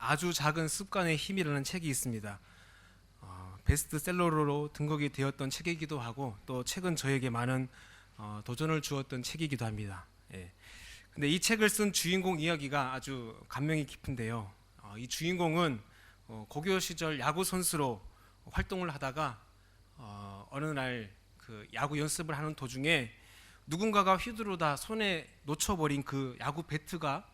아주 작은 습관의 힘이라는 책이 있습니다. 베스트셀러로 등극이 되었던 책이기도 하고 또 최근 저에게 많은 도전을 주었던 책이기도 합니다. 예. 근데 이 책을 쓴 주인공 이야기가 아주 감명이 깊은데요. 이 주인공은 고교 시절 야구 선수로 활동을 하다가 어느 날 그 야구 연습을 하는 도중에 누군가가 휘두르다 손에 놓쳐버린 그 야구 배트가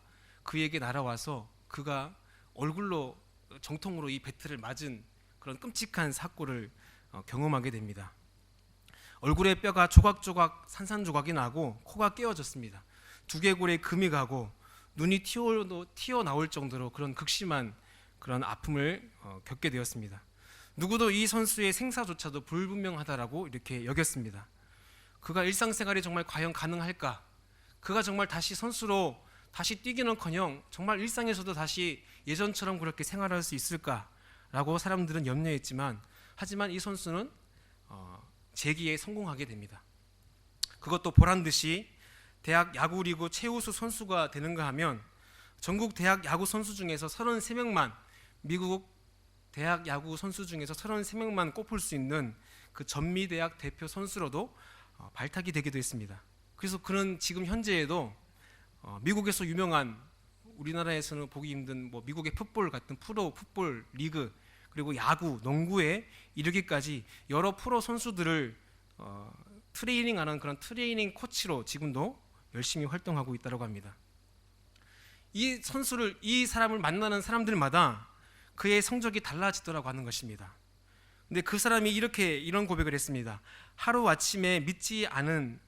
그에게 날아와서 그가 얼굴로 정통으로 이 배트를 맞은 그런 끔찍한 사고를 경험하게 됩니다. 얼굴에 뼈가 조각조각 산산조각이 나고 코가 깨어졌습니다. 두개골에 금이 가고 눈이 튀어나올 정도로 그런 극심한 그런 아픔을 겪게 되었습니다. 누구도 이 선수의 생사조차도 불분명하다라고 이렇게 여겼습니다. 그가 일상생활이 정말 과연 가능할까? 그가 정말 다시 선수로 다시 뛰기는커녕 정말 일상에서도 다시 예전처럼 그렇게 생활할 수 있을까라고 사람들은 염려했지만 하지만 이 선수는 재기에 성공하게 됩니다. 그것도 보란듯이 대학 야구리그 최우수 선수가 되는가 하면 전국 대학 야구 선수 중에서 33명만 미국 대학 야구 선수 중에서 33명만 꼽을 수 있는 그 전미대학 대표 선수로도 발탁이 되기도 했습니다. 그래서 그는 지금 현재에도 미국에서 유명한 우리나라에서는 보기 힘든 미국의 풋볼 같은 프로 풋볼 리그 그리고 야구, 농구에 이르기까지 여러 프로 선수들을 트레이닝하는 그런 트레이닝 코치로 지금도 열심히 활동하고 있다고 합니다. 이 사람을 만나는 사람들마다 그의 성적이 달라지더라고 하는 것입니다. 근데 그 사람이 이런 고백을 했습니다. 하루아침 믿지 않은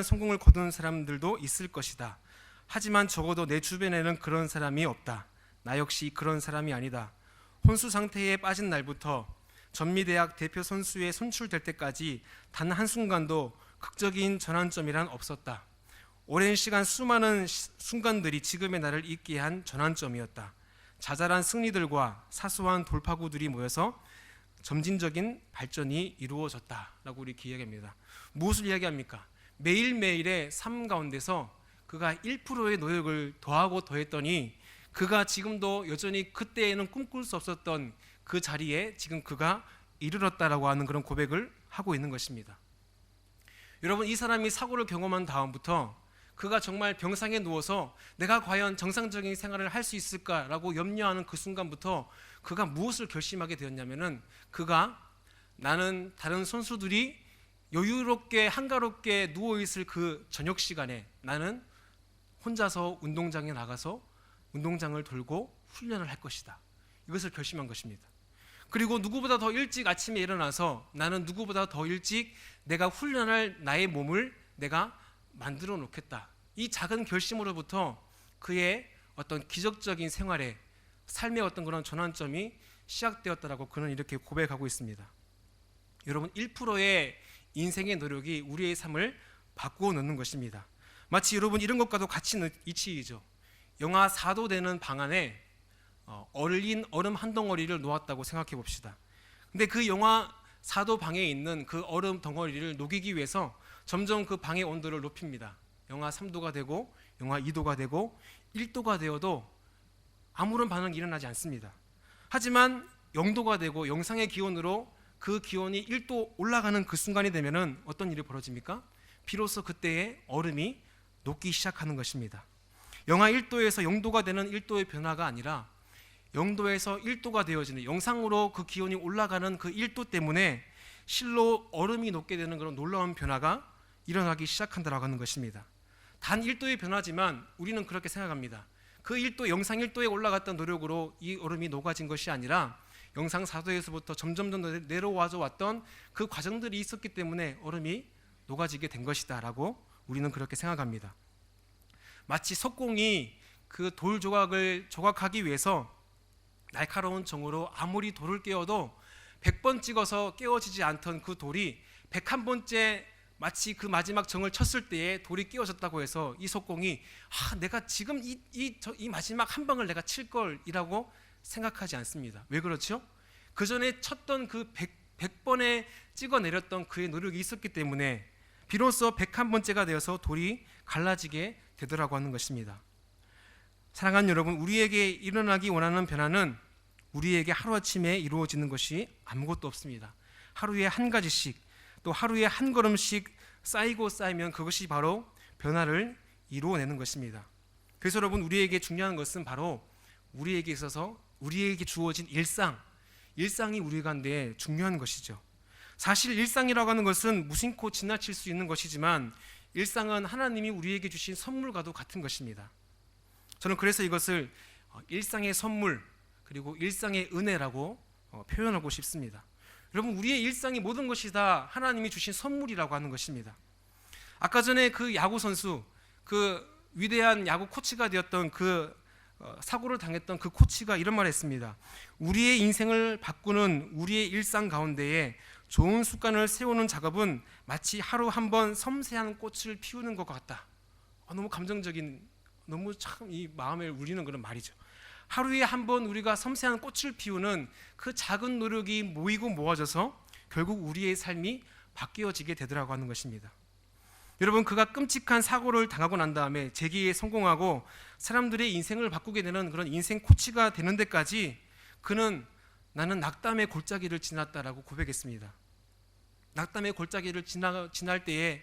성공을 거둔 사람들도 있을 것이다. 하지만 적어도 내 주변에는 그런 사람이 없다. 나 역시 그런 사람이 아니다. 혼수 상태에 빠진 날부터 전미대학 대표 선수에 선출될 때까지 단 한순간도 극적인 전환점이란 없었다. 오랜 시간 수많은 순간들이 지금의 나를 있게 한 전환점이었다. 자잘한 승리들과 사소한 돌파구들이 모여서 점진적인 발전이 이루어졌다라고 이렇게 이야기합니다. 무엇을 이야기합니까? 매일매일의 삶 가운데서 그가 1%의 노력을 더하고 더했더니 그가 지금도 여전히 그때에는 꿈꿀 수 없었던 그 자리에 지금 그가 이르렀다라고 하는 그런 고백을 하고 있는 것입니다. 여러분, 이 사람이 사고를 경험한 다음부터 그가 정말 병상에 누워서 내가 과연 정상적인 생활을 할 수 있을까라고 염려하는 그 순간부터 그가 무엇을 결심하게 되었냐면은 나는 다른 선수들이 여유롭게 한가롭게 누워있을 그 저녁 시간에 나는 혼자서 운동장에 나가서 운동장을 돌고 훈련을 할 것이다. 이것을 결심한 것입니다. 그리고 누구보다 더 일찍 아침에 일어나서 나는 누구보다 더 일찍 내가 훈련할 나의 몸을 내가 만들어 놓겠다. 이 작은 결심으로부터 그의 어떤 기적적인 삶의 어떤 그런 전환점이 시작되었다라고 그는 이렇게 고백하고 있습니다. 여러분, 1%의 인생의 노력이 우리의 삶을 바꾸어 놓는 것입니다. 마치 여러분 이런 것과도 같이 이치이죠. 영하 4도 되는 방 안에 얼린 얼음 한 덩어리를 놓았다고 생각해 봅시다. 근데 그 영하 4도 방에 있는 그 얼음 덩어리를 녹이기 위해서 점점 그 방의 온도를 높입니다. 영하 3도가 되고 영하 2도가 되고 1도가 되어도 아무런 반응이 일어나지 않습니다. 하지만 0도가 되고 영상의 기온으로 그 기온이 1도 올라가는 그 순간이 되면은 어떤 일이 벌어집니까? 비로소 그때의 얼음이 녹기 시작하는 것입니다. 영하 1도에서 0도가 되는 1도의 변화가 아니라 0도에서 1도가 되어지는 영상으로 그 기온이 올라가는 그 1도 때문에 실로 얼음이 녹게 되는 그런 놀라운 변화가 일어나기 시작한다라고 하는 것입니다. 단 1도의 변화지만 우리는 그렇게 생각합니다. 그 1도, 영상 1도에 올라갔던 노력으로 이 얼음이 녹아진 것이 아니라 영상 4도에서부터 점점 더 내려와져 왔던 그 과정들이 있었기 때문에 얼음이 녹아지게 된 것이다 라고 우리는 그렇게 생각합니다. 마치 석공이 그 돌 조각을 조각하기 위해서 날카로운 정으로 아무리 돌을 깨워도 100번 찍어서 깨워지지 않던 그 돌이 101번째 마치 그 마지막 정을 쳤을 때에 돌이 깨워졌다고 해서 이 석공이 내가 지금 이 마지막 한 방을 내가 칠 걸이라고 생각하지 않습니다. 왜 그렇죠? 그 전에 쳤던 그 100번에 찍어내렸던 그의 노력이 있었기 때문에 비로소 101번째가 되어서 돌이 갈라지게 되더라고 하는 것입니다. 사랑하는 여러분, 우리에게 일어나기 원하는 변화는 우리에게 하루아침에 이루어지는 것이 아무것도 없습니다. 하루에 한 가지씩, 또 하루에 한 걸음씩 쌓이고 쌓이면 그것이 바로 변화를 이루어내는 것입니다. 그래서 여러분, 우리에게 중요한 것은 바로 우리에게 있어서 우리에게 주어진 일상이 우리 가운데 중요한 것이죠. 사실 일상이라고 하는 것은 무심코 지나칠 수 있는 것이지만 일상은 하나님이 우리에게 주신 선물과도 같은 것입니다. 저는 그래서 이것을 일상의 선물 그리고 일상의 은혜라고 표현하고 싶습니다. 여러분, 우리의 일상의 모든 것이 다 하나님이 주신 선물이라고 하는 것입니다. 아까 전에 그 야구 선수, 그 위대한 야구 코치가 되었던 그 사고를 당했던 그 코치가 이런 말을 했습니다. 우리의 인생을 바꾸는 우리의 일상 가운데에 좋은 습관을 세우는 작업은 마치 하루 한 번 섬세한 꽃을 피우는 것 같다. 너무 감정적인, 너무 참 이 마음을 울리는 그런 말이죠. 하루에 한 번 우리가 섬세한 꽃을 피우는 그 작은 노력이 모이고 모아져서 결국 우리의 삶이 바뀌어지게 되더라고 하는 것입니다. 여러분, 그가 끔찍한 사고를 당하고 난 다음에 재기에 성공하고 사람들의 인생을 바꾸게 되는 그런 인생 코치가 되는 데까지 그는 나는 낙담의 골짜기를 지났다라고 고백했습니다. 낙담의 골짜기를 지날 때에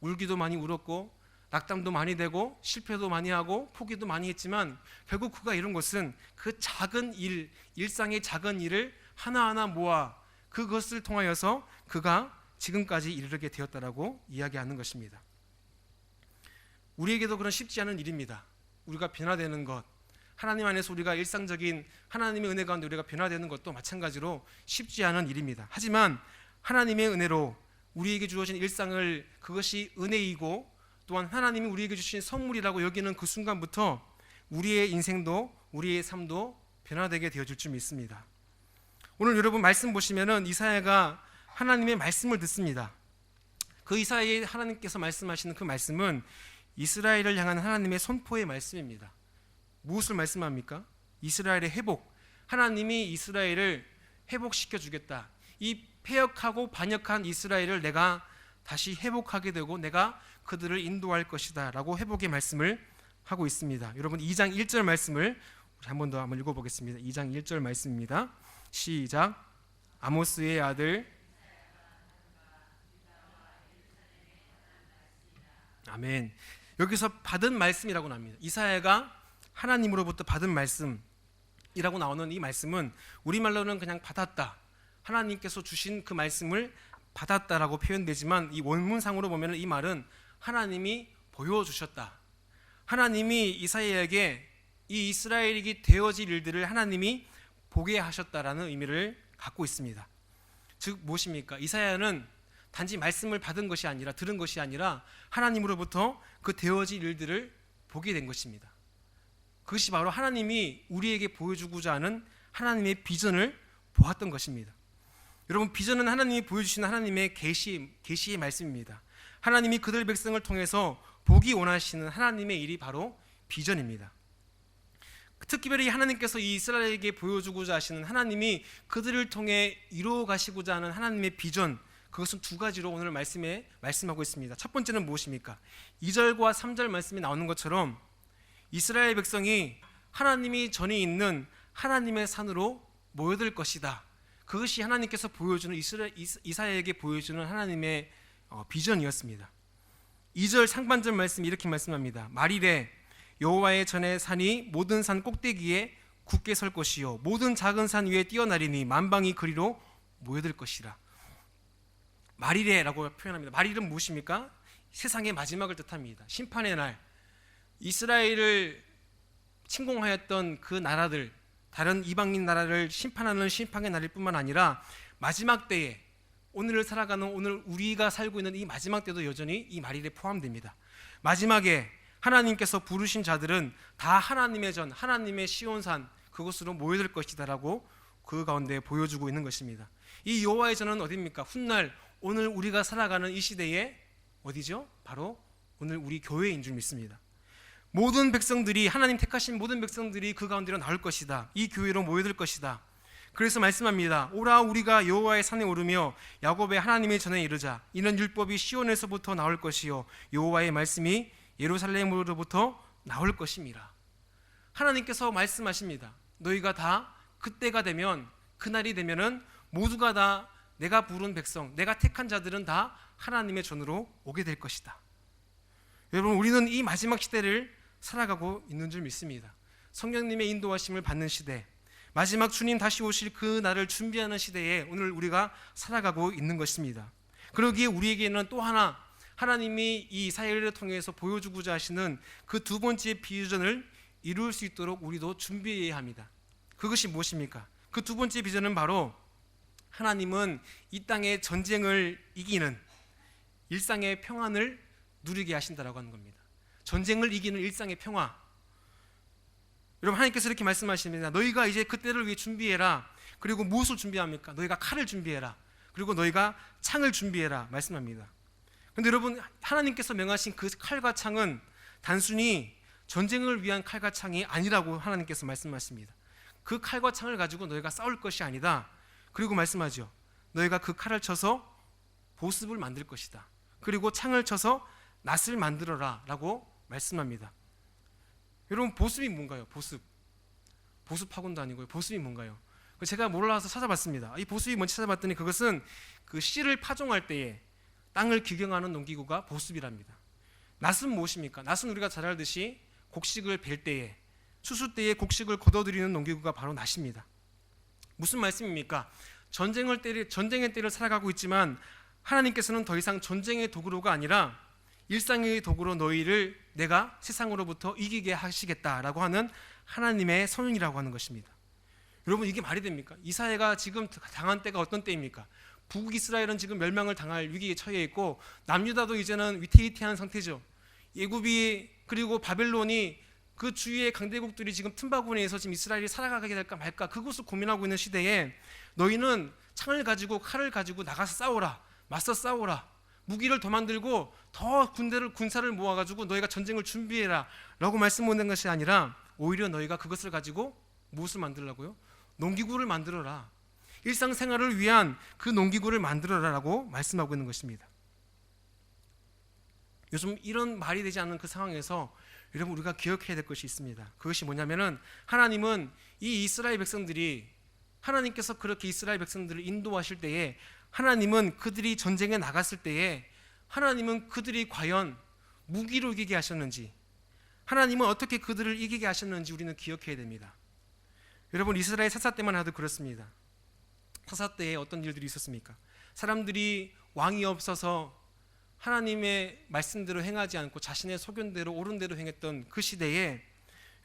울기도 많이 울었고 낙담도 많이 되고 실패도 많이 하고 포기도 많이 했지만 결국 그가 이룬 것은 그 작은 일, 일상의 작은 일을 하나하나 모아 그것을 통하여서 그가 지금까지 이르게 되었다라고 이야기하는 것입니다. 우리에게도 그런 쉽지 않은 일입니다. 우리가 변화되는 것, 하나님 안에서 우리가 일상적인 하나님의 은혜 가운데 우리가 변화되는 것도 마찬가지로 쉽지 않은 일입니다. 하지만 하나님의 은혜로 우리에게 주어진 일상을 그것이 은혜이고 또한 하나님이 우리에게 주신 선물이라고 여기는 그 순간부터 우리의 인생도 우리의 삶도 변화되게 되어질 줄 믿습니다. 오늘 여러분 말씀 보시면은 이사야가 하나님의 말씀을 듣습니다. 그 이사야에 하나님께서 말씀하시는 그 말씀은 이스라엘을 향한 하나님의 선포의 말씀입니다. 무엇을 말씀합니까? 이스라엘의 회복. 하나님이 이스라엘을 회복시켜 주겠다. 이 패역하고 반역한 이스라엘을 내가 다시 회복하게 되고 내가 그들을 인도할 것이다 라고 회복의 말씀을 하고 있습니다. 여러분 2장 1절 말씀을 한 번 더 한번 읽어보겠습니다. 2장 1절 말씀입니다. 시작. 아모스의 아들 아멘. 여기서 받은 말씀이라고 나옵니다. 이사야가 하나님으로부터 받은 말씀이라고 나오는 이 말씀은 우리말로는 그냥 받았다, 하나님께서 주신 그 말씀을 받았다라고 표현되지만 이 원문상으로 보면 이 말은 하나님이 보여주셨다, 하나님이 이사야에게 이 이스라엘이 되어질 일들을 하나님이 보게 하셨다라는 의미를 갖고 있습니다. 즉 무엇입니까? 이사야는 단지 말씀을 받은 것이 아니라 들은 것이 아니라 하나님으로부터 그 되어질 일들을 보게 된 것입니다. 그것이 바로 하나님이 우리에게 보여주고자 하는 하나님의 비전을 보았던 것입니다. 여러분, 비전은 하나님이 보여주신 하나님의 계시의 말씀입니다. 하나님이 그들 백성을 통해서 보기 원하시는 하나님의 일이 바로 비전입니다. 특별히 하나님께서 이 이스라엘에게 보여주고자 하시는 하나님이 그들을 통해 이루어 가시고자 하는 하나님의 비전, 그것은 두 가지로 오늘 말씀하고 있습니다. 첫 번째는 무엇입니까? 2절과 3절 말씀이 나오는 것처럼 이스라엘 백성이 하나님이 전에 있는 하나님의 산으로 모여들 것이다. 그것이 하나님께서 보여주는 이사야에게 보여주는 하나님의 비전이었습니다. 2절 상반절 말씀이 이렇게 말씀합니다. 말이래 여호와의 전에 산이 모든 산 꼭대기에 굳게 설 것이요 모든 작은 산 위에 뛰어나리니 만방이 그리로 모여들 것이라. 말이래라고 표현합니다. 말일은 무엇입니까? 세상의 마지막을 뜻합니다. 심판의 날, 이스라엘을 침공하였던 그 나라들, 다른 이방인 나라를 심판하는 심판의 날일 뿐만 아니라 마지막 때에 오늘을 살아가는 오늘 우리가 살고 있는 이 마지막 때도 여전히 이 말일에 포함됩니다. 마지막에 하나님께서 부르신 자들은 다 하나님의 전, 하나님의 시온산 그곳으로 모여들 것이다라고 그 가운데 보여주고 있는 것입니다. 이 여호와의 전은 어디입니까? 훗날 오늘 우리가 살아가는 이 시대에 어디죠? 바로 오늘 우리 교회인 줄 믿습니다. 모든 백성들이, 하나님 택하신 모든 백성들이 그 가운데로 나올 것이다. 이 교회로 모여들 것이다. 그래서 말씀합니다. 오라 우리가 여호와의 산에 오르며 야곱의 하나님의 전에 이르자. 이는 율법이 시온에서부터 나올 것이요 여호와의 말씀이 예루살렘으로부터 나올 것임이라. 하나님께서 말씀하십니다. 너희가 다 그때가 되면, 그날이 되면은 모두가 다 내가 부른 백성, 내가 택한 자들은 다 하나님의 전으로 오게 될 것이다. 여러분, 우리는 이 마지막 시대를 살아가고 있는 줄 믿습니다. 성령님의 인도하심을 받는 시대, 마지막 주님 다시 오실 그 날을 준비하는 시대에 오늘 우리가 살아가고 있는 것입니다. 그러기에 우리에게는 또 하나, 하나님이 이 이사야를 통해서 보여주고자 하시는 그 두 번째 비전을 이룰 수 있도록 우리도 준비해야 합니다. 그것이 무엇입니까? 그 두 번째 비전은 바로 하나님은 이 땅의 전쟁을 이기는 일상의 평안을 누리게 하신다라고 하는 겁니다. 전쟁을 이기는 일상의 평화. 여러분, 하나님께서 이렇게 말씀하십니다. 너희가 이제 그때를 위해 준비해라. 그리고 무엇을 준비합니까? 너희가 칼을 준비해라. 그리고 너희가 창을 준비해라 말씀합니다. 그런데 여러분, 하나님께서 명하신 그 칼과 창은 단순히 전쟁을 위한 칼과 창이 아니라고 하나님께서 말씀하십니다. 그 칼과 창을 가지고 너희가 싸울 것이 아니다. 그리고 말씀하죠. 너희가 그 칼을 쳐서 보습을 만들 것이다. 그리고 창을 쳐서 낫을 만들어라 라고 말씀합니다. 여러분, 보습이 뭔가요? 보습 학원도 아니고요. 보습이 뭔가요? 제가 몰라서 찾아봤습니다. 이 보습이 뭔지 찾아봤더니 그것은 그 씨를 파종할 때에 땅을 기경하는 농기구가 보습이랍니다. 낫은 무엇입니까? 낫은 우리가 잘 알듯이 곡식을 벨 때에, 추수 때에 곡식을 걷어들이는 농기구가 바로 낫입니다. 무슨 말씀입니까? 전쟁의 때를 살아가고 있지만 하나님께서는 더 이상 전쟁의 도구로가 아니라 일상의 도구로 너희를 내가 세상으로부터 이기게 하시겠다라고 하는 하나님의 선언이라고 하는 것입니다. 여러분, 이게 말이 됩니까? 이사야가 지금 당한 때가 어떤 때입니까? 북이스라엘은 지금 멸망을 당할 위기에 처해 있고 남유다도 이제는 위태위태한 상태죠. 애굽이 그리고 바벨론이 그 주위의 강대국들이 지금 틈바구니에서 지금 이스라엘이 살아가게 될까 말까 그것을 고민하고 있는 시대에 너희는 창을 가지고 칼을 가지고 나가서 싸워라, 맞서 싸워라, 무기를 더 만들고 더 군사를 모아가지고 너희가 전쟁을 준비해라 라고 말씀하는 것이 아니라 오히려 너희가 그것을 가지고 무엇을 만들라고요? 농기구를 만들어라. 일상생활을 위한 그 농기구를 만들어라 라고 말씀하고 있는 것입니다. 요즘 이런 말이 되지 않는 그 상황에서 여러분, 우리가 기억해야 될 것이 있습니다. 그것이 뭐냐면은 하나님은 이 이스라엘 백성들이, 하나님께서 그렇게 이스라엘 백성들을 인도하실 때에 하나님은 그들이 전쟁에 나갔을 때에 하나님은 그들이 과연 무기로 이기게 하셨는지, 하나님은 어떻게 그들을 이기게 하셨는지 우리는 기억해야 됩니다. 여러분, 이스라엘 사사 때만 해도 그렇습니다. 사사 때에 어떤 일들이 있었습니까? 사람들이 왕이 없어서 하나님의 말씀대로 행하지 않고 자신의 소견대로 옳은 대로 행했던 그 시대에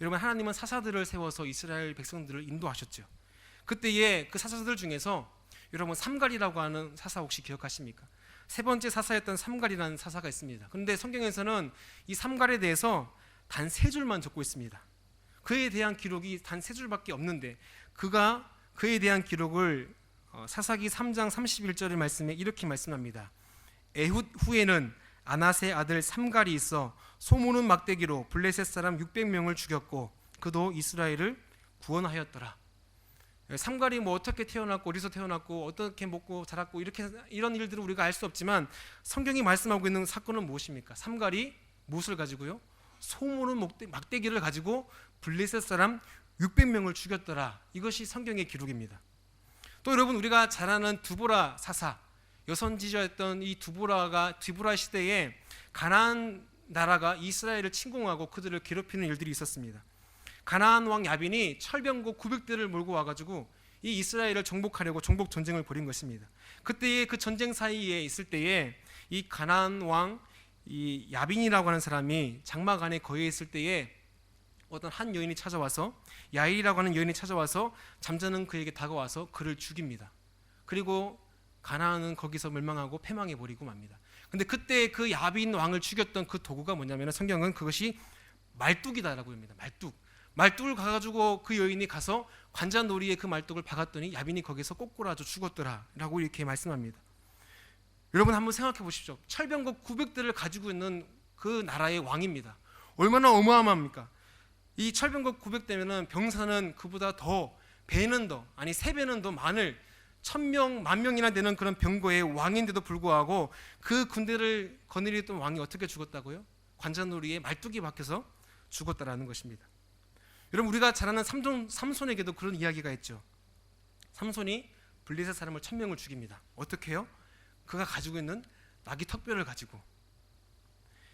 여러분, 하나님은 사사들을 세워서 이스라엘 백성들을 인도하셨죠. 그때에 그 사사들 중에서 여러분, 삼갈이라고 하는 사사 혹시 기억하십니까? 세 번째 사사였던 삼갈이라는 사사가 있습니다. 그런데 성경에서는 이 삼갈에 대해서 단 세 줄만 적고 있습니다. 그에 대한 기록이 단 세 줄밖에 없는데 그에 대한 기록을 사사기 3장 31절의 말씀에 이렇게 말씀합니다. 에훗 후에는 아낫의 아들 삼갈이 있어 소무는 막대기로 블레셋 사람 600명을 죽였고 그도 이스라엘을 구원하였더라. 삼갈이 뭐 어떻게 태어났고 어디서 태어났고 어떻게 먹고 자랐고 이런 일들을 우리가 알 수 없지만 성경이 말씀하고 있는 사건은 무엇입니까? 삼갈이 무엇을 가지고요? 소무는 막대기를 가지고 블레셋 사람 600명을 죽였더라. 이것이 성경의 기록입니다. 또 여러분, 우리가 잘 아는 두보라 사사, 여선지자였던 이 두보라 시대에 가나안 나라가 이스라엘을 침공하고 그들을 괴롭히는 일들이 있었습니다. 가나안 왕 야빈이 철병거 900대를 몰고 와가지고 이 이스라엘을 정복하려고 정복 전쟁을 벌인 것입니다. 그때의 그 전쟁 사이에 있을 때에 이 가나안 왕 이 야빈이라고 하는 사람이 장막 안에 거해 있을 때에 어떤 한 여인이 찾아와서, 야일이라고 하는 여인이 찾아와서 잠자는 그에게 다가와서 그를 죽입니다. 그리고 가나안은 거기서 멸망하고 패망해 버리고 맙니다. 근데 그때 그 야빈 왕을 죽였던 그 도구가 뭐냐면 성경은 그것이 말뚝이다라고 합니다. 말뚝을 가가지고 그 여인이 가서 관자놀이에 그 말뚝을 박았더니 야빈이 거기서 꼬꾸라져 죽었더라라고 이렇게 말씀합니다. 여러분, 한번 생각해 보십시오. 철병거 900대를 가지고 있는 그 나라의 왕입니다. 얼마나 어마어마합니까? 이 철병거 900대면은 병사는 그보다 더 배는 더, 아니 3배는 더 많을 1000명, 10,000명이나 되는 그런 병거의 왕인데도 불구하고 그 군대를 거느리던 왕이 어떻게 죽었다고요? 관자놀이에 말뚝이 박혀서 죽었다라는 것입니다. 여러분, 우리가 잘 아는 삼손에게도 그런 이야기가 있죠. 삼손이 블레셋 사람을 1000명을 죽입니다. 어떻게 해요? 그가 가지고 있는 나귀 턱뼈를 가지고.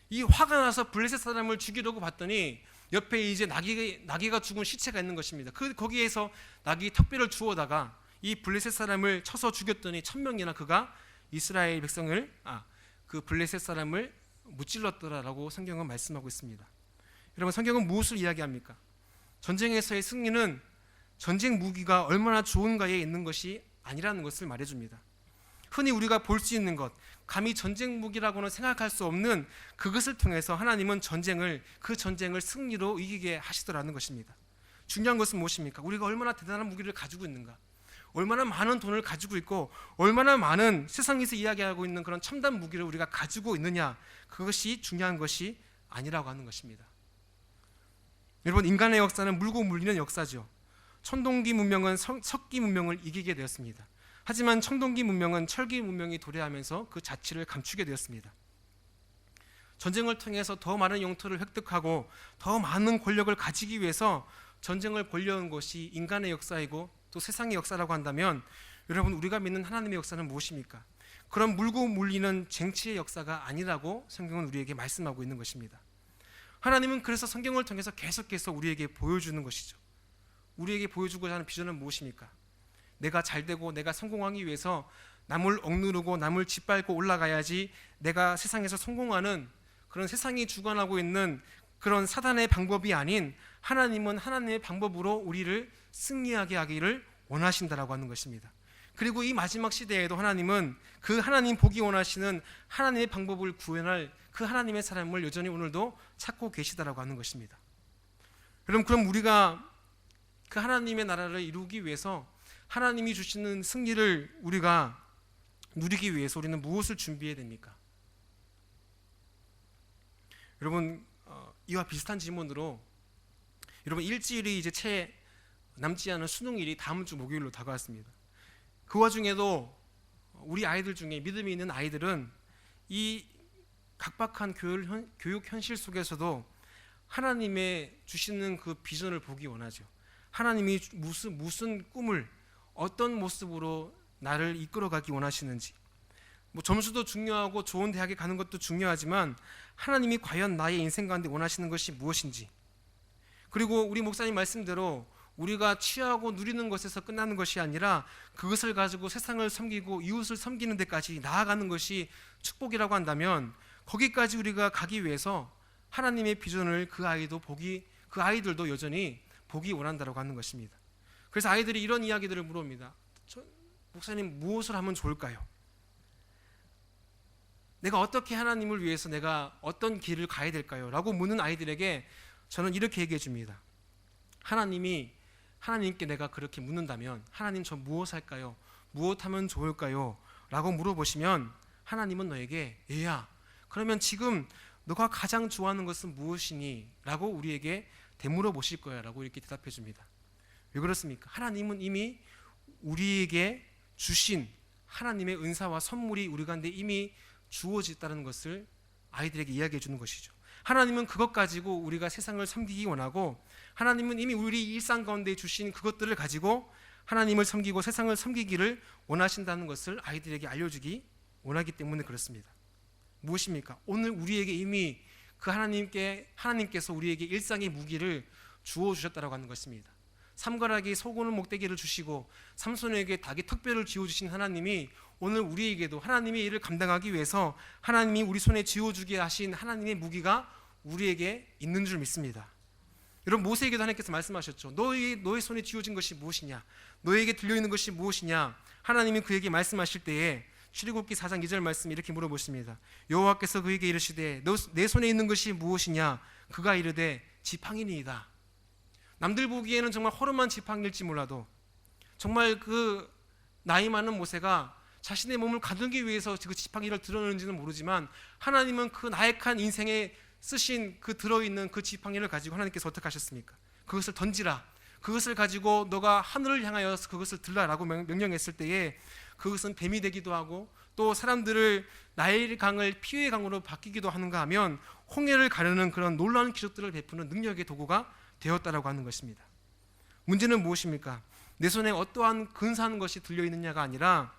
이 화가 나서 블레셋 사람을 죽이려고 봤더니 옆에 이제 나귀가 죽은 시체가 있는 것입니다. 거기에서 나귀 턱뼈를 주워다가 이 블레셋 사람을 쳐서 죽였더니 1000명이나 그가 이스라엘 백성을 그 블레셋 사람을 무찔렀더라라고 성경은 말씀하고 있습니다. 여러분, 성경은 무엇을 이야기합니까? 전쟁에서의 승리는 전쟁 무기가 얼마나 좋은가에 있는 것이 아니라는 것을 말해줍니다. 흔히 우리가 볼 수 있는 것, 감히 전쟁 무기라고는 생각할 수 없는 그것을 통해서 하나님은 그 전쟁을 승리로 이기게 하시더라는 것입니다. 중요한 것은 무엇입니까? 우리가 얼마나 대단한 무기를 가지고 있는가, 얼마나 많은 돈을 가지고 있고 얼마나 많은 세상에서 이야기하고 있는 그런 첨단 무기를 우리가 가지고 있느냐, 그것이 중요한 것이 아니라고 하는 것입니다. 여러분, 인간의 역사는 물고 물리는 역사죠. 청동기 문명은 석기 문명을 이기게 되었습니다. 하지만 청동기 문명은 철기 문명이 도래하면서 그 자취를 감추게 되었습니다. 전쟁을 통해서 더 많은 영토를 획득하고 더 많은 권력을 가지기 위해서 전쟁을 벌여온 것이 인간의 역사이고 또 세상의 역사라고 한다면, 여러분, 우리가 믿는 하나님의 역사는 무엇입니까? 그런 물고 물리는 쟁취의 역사가 아니라고 성경은 우리에게 말씀하고 있는 것입니다. 하나님은 그래서 성경을 통해서 계속해서 우리에게 보여주는 것이죠. 우리에게 보여주고자 하는 비전은 무엇입니까? 내가 잘되고 내가 성공하기 위해서 남을 억누르고 남을 짓밟고 올라가야지 내가 세상에서 성공하는 그런 세상이 주관하고 있는 그런 사단의 방법이 아닌, 하나님은 하나님의 방법으로 우리를 승리하게 하기를 원하신다라고 하는 것입니다. 그리고 이 마지막 시대에도 하나님은 그 하나님 보기 원하시는 하나님의 방법을 구현할 그 하나님의 사람을 여전히 오늘도 찾고 계시다라고 하는 것입니다. 여러분, 그럼 우리가 그 하나님의 나라를 이루기 위해서 하나님이 주시는 승리를 우리가 누리기 위해서 우리는 무엇을 준비해야 됩니까? 여러분, 이와 비슷한 질문으로, 여러분, 일주일이 이제 채 남지 않은 수능일이 다음 주 목요일로 다가왔습니다. 그 와중에도 우리 아이들 중에 믿음이 있는 아이들은 이 각박한 교육 현실 속에서도 하나님의 주시는 그 비전을 보기 원하죠. 하나님이 무슨 꿈을, 어떤 모습으로 나를 이끌어가기 원하시는지, 점수도 중요하고 좋은 대학에 가는 것도 중요하지만 하나님이 과연 나의 인생 가운데 원하시는 것이 무엇인지, 그리고 우리 목사님 말씀대로 우리가 취하고 누리는 것에서 끝나는 것이 아니라 그것을 가지고 세상을 섬기고 이웃을 섬기는 데까지 나아가는 것이 축복이라고 한다면, 거기까지 우리가 가기 위해서 하나님의 비전을 그 아이들도 여전히 보기 원한다고 하는 것입니다. 그래서 아이들이 이런 이야기들을 물어봅니다. 목사님, 무엇을 하면 좋을까요? 내가 어떻게 하나님을 위해서 내가 어떤 길을 가야 될까요? 라고 묻는 아이들에게 저는 이렇게 얘기해 줍니다. 하나님께 내가 그렇게 묻는다면, 하나님, 저 무엇 할까요? 무엇 하면 좋을까요? 라고 물어보시면 하나님은 너에게, 얘야, 그러면 지금 너가 가장 좋아하는 것은 무엇이니? 라고 우리에게 되물어 보실 거야 라고 이렇게 대답해 줍니다. 왜 그렇습니까? 하나님은 이미 우리에게 주신 하나님의 은사와 선물이 우리 가운데 이미 주어졌다는 것을 아이들에게 이야기해 주는 것이죠. 하나님은 그것 가지고 우리가 세상을 섬기기 원하고, 하나님은 이미 우리 일상 가운데 주신 그것들을 가지고 하나님을 섬기고 세상을 섬기기를 원하신다는 것을 아이들에게 알려주기 원하기 때문에 그렇습니다. 무엇입니까? 오늘 우리에게 이미 그 하나님께서 우리에게 일상의 무기를 주어주셨다고 하는 것입니다. 삼가락이 소고는 목대기를 주시고 삼손에게 닭의 턱뼈를 쥐어주신 하나님이 오늘 우리에게도 하나님의 일을 감당하기 위해서 하나님이 우리 손에 쥐어주게 하신 하나님의 무기가 우리에게 있는 줄 믿습니다. 여러분, 모세에게도 하나님께서 말씀하셨죠. 너의 손에 쥐어진 것이 무엇이냐? 너에게 들려있는 것이 무엇이냐? 하나님이 그에게 말씀하실 때에 출애굽기 4장 2절 말씀 이렇게 물어보십니다. 여호와께서 그에게 이르시되 내 손에 있는 것이 무엇이냐? 그가 이르되 지팡이니이다. 남들 보기에는 정말 허름한 지팡이일지 몰라도, 정말 그 나이 많은 모세가 자신의 몸을 가두기 위해서 그 지팡이를 드러내는지는 모르지만, 하나님은 그 나약한 인생에 쓰신 그 들어있는 그 지팡이를 가지고 하나님께서 어떻게 하셨습니까? 그것을 던지라, 그것을 가지고 너가 하늘을 향하여 그것을 들라라고 명령했을 때에 그것은 뱀이 되기도 하고, 또 사람들을 나일 강을 피의 강으로 바뀌기도 하는가 하면 홍해를 가르는 그런 놀라운 기적들을 베푸는 능력의 도구가 되었다라고 하는 것입니다. 문제는 무엇입니까? 내 손에 어떠한 근사한 것이 들려있느냐가 아니라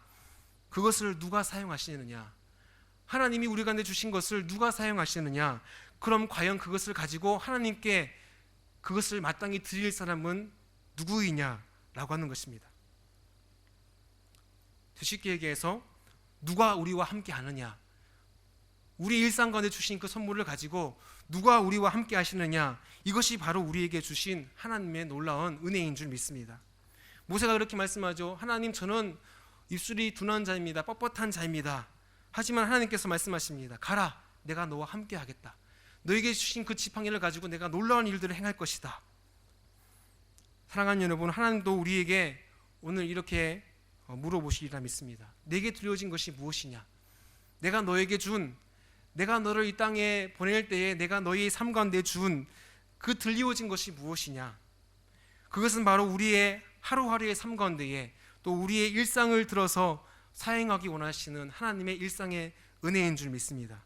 그것을 누가 사용하시느냐, 하나님이 우리 가운데 주신 것을 누가 사용하시느냐, 그럼 과연 그것을 가지고 하나님께 그것을 마땅히 드릴 사람은 누구이냐라고 하는 것입니다. 쉽게 얘기해서 누가 우리와 함께 하느냐, 우리 일상 가운데 주신 그 선물을 가지고 누가 우리와 함께 하시느냐, 이것이 바로 우리에게 주신 하나님의 놀라운 은혜인 줄 믿습니다. 모세가 그렇게 말씀하죠. 하나님, 저는 입술이 둔한 자입니다. 뻣뻣한 자입니다. 하지만 하나님께서 말씀하십니다. 가라, 내가 너와 함께 하겠다. 너에게 주신 그 지팡이를 가지고 내가 놀라운 일들을 행할 것이다. 사랑하는 여러분, 하나님도 우리에게 오늘 이렇게 물어보시리라 믿습니다. 내게 들려진 것이 무엇이냐? 내가 너에게 준, 내가 너를 이 땅에 보낼 때에 내가 너의 삶 가운데 준 그 들려진 것이 무엇이냐? 그것은 바로 우리의 하루하루의 삶 가운데에 또 우리의 일상을 들어서 사용하기 원하시는 하나님의 일상의 은혜인 줄 믿습니다.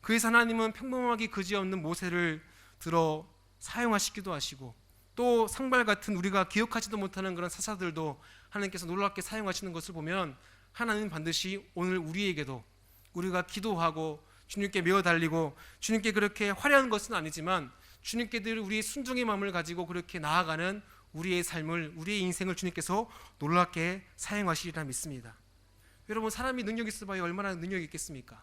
그래서 하나님은 평범하게 그지없는 모세를 들어 사용하시기도 하시고, 또 상발 같은 우리가 기억하지도 못하는 그런 사사들도 하나님께서 놀랍게 사용하시는 것을 보면 하나님은 반드시 오늘 우리에게도, 우리가 기도하고 주님께 메어 달리고 주님께 그렇게 화려한 것은 아니지만 주님께 늘 우리의 순종의 마음을 가지고 그렇게 나아가는 우리의 삶을, 우리의 인생을 주님께서 놀랍게 사용하시리라 믿습니다. 여러분, 사람이 능력이 있어 봐야 얼마나 능력이 있겠습니까?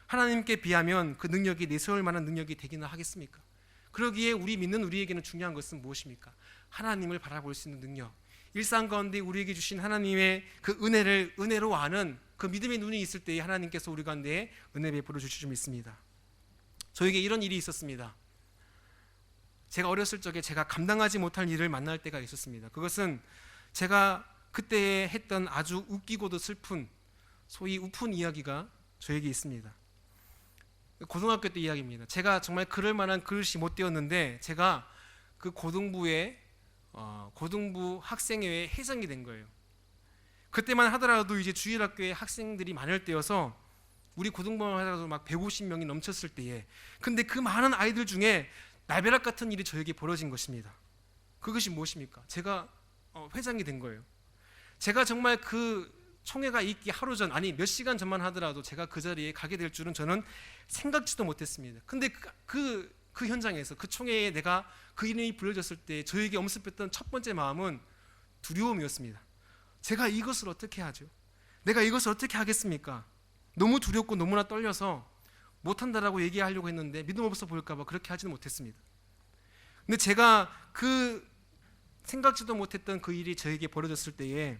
하나님께 비하면 그 능력이 내세울 만한 능력이 되기는 하겠습니까? 그러기에 우리 믿는 우리에게는 중요한 것은 무엇입니까? 하나님을 바라볼 수 있는 능력, 일상 가운데 우리에게 주신 하나님의 그 은혜를 은혜로 아는 그 믿음의 눈이 있을 때에 하나님께서 우리 가운데 은혜 베풀어 주실 줄 믿습니다. 저에게 이런 일이 있었습니다. 제가 어렸을 적에 제가 감당하지 못할 일을 만날 때가 있었습니다. 그것은 제가 그때 했던 아주 웃기고도 슬픈, 소위 우픈 이야기가 저에게 있습니다. 고등학교 때 이야기입니다. 제가 정말 그럴 만한 그릇이 못 되었는데 제가 그 고등부의 고등부 학생회의 회장이 된 거예요. 그때만 하더라도 이제 주일학교에 학생들이 많을 때여서 우리 고등부만 하더라도 막 150명이 넘쳤을 때에, 근데 그 많은 아이들 중에 날벼락 같은 일이 저에게 벌어진 것입니다. 그것이 무엇입니까? 제가 회장이 된 거예요. 제가 정말 그 총회가 있기 하루 전, 아니 몇 시간 전만 하더라도 제가 그 자리에 가게 될 줄은 저는 생각지도 못했습니다. 근데 그 현장에서 그 총회에 내가 그 이름이 불려졌을 때 저에게 엄습했던 첫 번째 마음은 두려움이었습니다. 제가 이것을 어떻게 하죠? 내가 이것을 어떻게 하겠습니까? 너무 두렵고 너무나 떨려서 못한다라고 얘기하려고 했는데 믿음 없어 보일까 봐 그렇게 하지는 못했습니다. 근데 제가 그 생각지도 못했던 그 일이 저에게 벌어졌을 때에,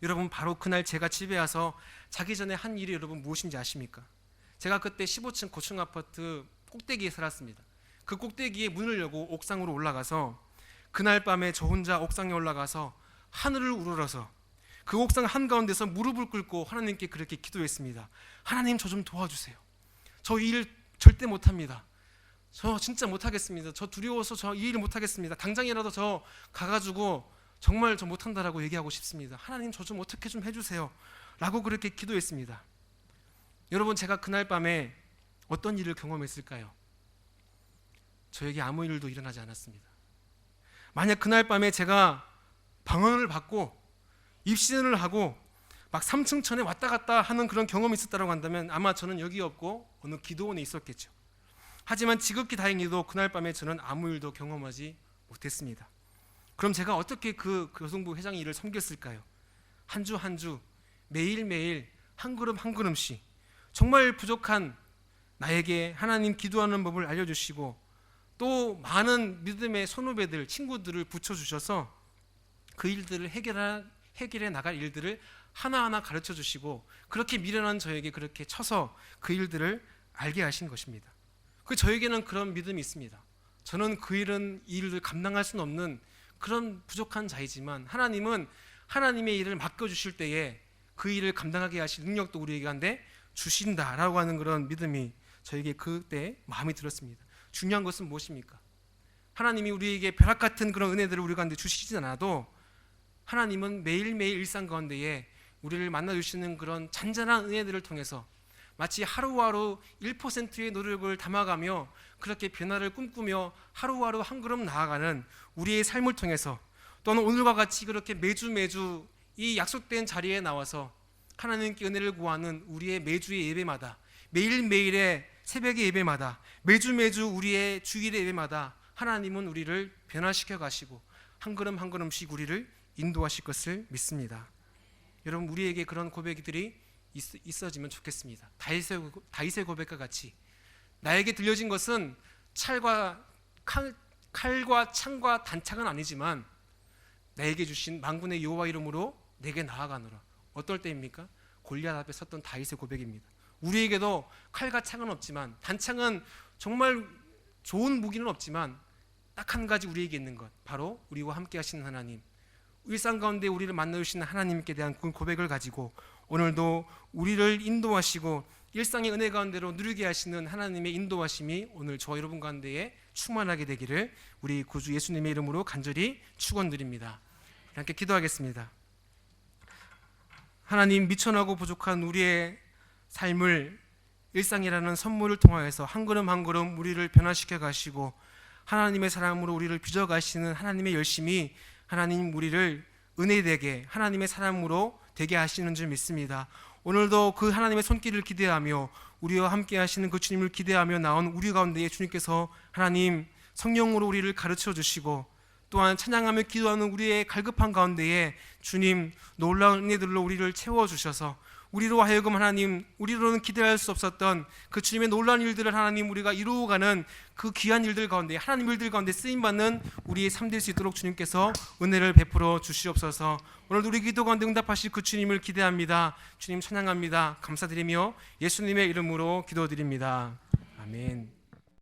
여러분, 바로 그날 제가 집에 와서 자기 전에 한 일이 여러분 무엇인지 아십니까? 제가 그때 15층 고층 아파트 꼭대기에 살았습니다. 그 꼭대기에 문을 열고 옥상으로 올라가서 그날 밤에 저 혼자 옥상에 올라가서 하늘을 우러러서 그 옥상 한가운데서 무릎을 꿇고 하나님께 그렇게 기도했습니다. 하나님, 저 좀 도와주세요. 저 이 일 절대 못합니다. 저 진짜 못하겠습니다. 저 두려워서 저 이 일 못하겠습니다. 당장이라도 저 가가지고 정말 저 못한다라고 얘기하고 싶습니다. 하나님, 저 좀 어떻게 좀 해주세요 라고 그렇게 기도했습니다. 여러분, 제가 그날 밤에 어떤 일을 경험했을까요? 저에게 아무 일도 일어나지 않았습니다. 만약 그날 밤에 제가 방언을 받고 입신을 하고 막 3층천에 왔다 갔다 하는 그런 경험이 있었다고 한다면 아마 저는 여기 없고 어느 기도원에 있었겠죠. 하지만 지극히 다행히도 그날 밤에 저는 아무 일도 경험하지 못했습니다. 그럼 제가 어떻게 그 교성부 회장의 일을 섬겼을까요? 한 주 한 주 매일매일 한 걸음 한 걸음씩 정말 부족한 나에게 하나님 기도하는 법을 알려주시고 또 많은 믿음의 선후배들, 친구들을 붙여주셔서 그 일들을 해결해 나갈 일들을 하나하나 가르쳐 주시고 그렇게 미련한 저에게 그렇게 쳐서 그 일들을 알게 하신 것입니다. 그 저에게는 그런 믿음이 있습니다. 저는 그 일을 감당할 수는 없는 그런 부족한 자이지만 하나님은 하나님의 일을 맡겨주실 때에 그 일을 감당하게 하실 능력도 우리에게 한데 주신다라고 하는 그런 믿음이 저에게 그때 마음이 들었습니다. 중요한 것은 무엇입니까? 하나님이 우리에게 벼락 같은 그런 은혜들을 우리 가운데 주시지 않아도 하나님은 매일매일 일상 가운데에 우리를 만나주시는 그런 잔잔한 은혜들을 통해서 마치 하루하루 1%의 노력을 담아가며 그렇게 변화를 꿈꾸며 하루하루 한 걸음 나아가는 우리의 삶을 통해서, 또는 오늘과 같이 그렇게 매주 이 약속된 자리에 나와서 하나님께 은혜를 구하는 우리의 매주의 예배마다, 매일매일의 새벽의 예배마다, 매주 우리의 주일의 예배마다 하나님은 우리를 변화시켜 가시고 한 걸음 한 걸음씩 우리를 인도하실 것을 믿습니다. 여러분, 우리에게 그런 고백들이 있어지면 좋겠습니다. 다윗의 고백과 같이 나에게 들려진 것은 칼과 창과 단창은 아니지만 나에게 주신 만군의 여호와 이름으로 내게 나아가노라. 어떨 때입니까? 골리앗 앞에 섰던 다윗의 고백입니다. 우리에게도 칼과 창은 없지만, 단창은 정말 좋은 무기는 없지만 딱 한 가지 우리에게 있는 것, 바로 우리와 함께 하시는 하나님, 일상 가운데 우리를 만나주시는 하나님께 대한 그 고백을 가지고 오늘도 우리를 인도하시고 일상의 은혜 가운데로 누리게 하시는 하나님의 인도하심이 오늘 저와 여러분 가운데에 충만하게 되기를 우리 구주 예수님의 이름으로 간절히 축원드립니다. 함께 기도하겠습니다. 하나님, 미천하고 부족한 우리의 삶을 일상이라는 선물을 통하여서 한 걸음 한 걸음 우리를 변화시켜 가시고 하나님의 사람으로 우리를 빚어 가시는 하나님의 열심이 하나님 우리를 은혜되게 하나님의 사람으로 되게 하시는 줄 믿습니다. 오늘도 그 하나님의 손길을 기대하며 우리와 함께 하시는 그 주님을 기대하며 나온 우리 가운데에 주님께서 하나님 성령으로 우리를 가르쳐 주시고, 또한 찬양하며 기도하는 우리의 갈급한 가운데에 주님 놀라운 은혜들로 우리를 채워주셔서 우리로 하여금 하나님, 우리로는 기대할 수 없었던 그 주님의 놀라운 일들을 하나님 우리가 이루어가는 그 귀한 일들 가운데, 하나님 일들 가운데 쓰임받는 우리의 삶 될 수 있도록 주님께서 은혜를 베풀어 주시옵소서. 오늘도 우리 기도 가운데 응답하실 그 주님을 기대합니다. 주님 찬양합니다. 감사드리며 예수님의 이름으로 기도드립니다. 아멘.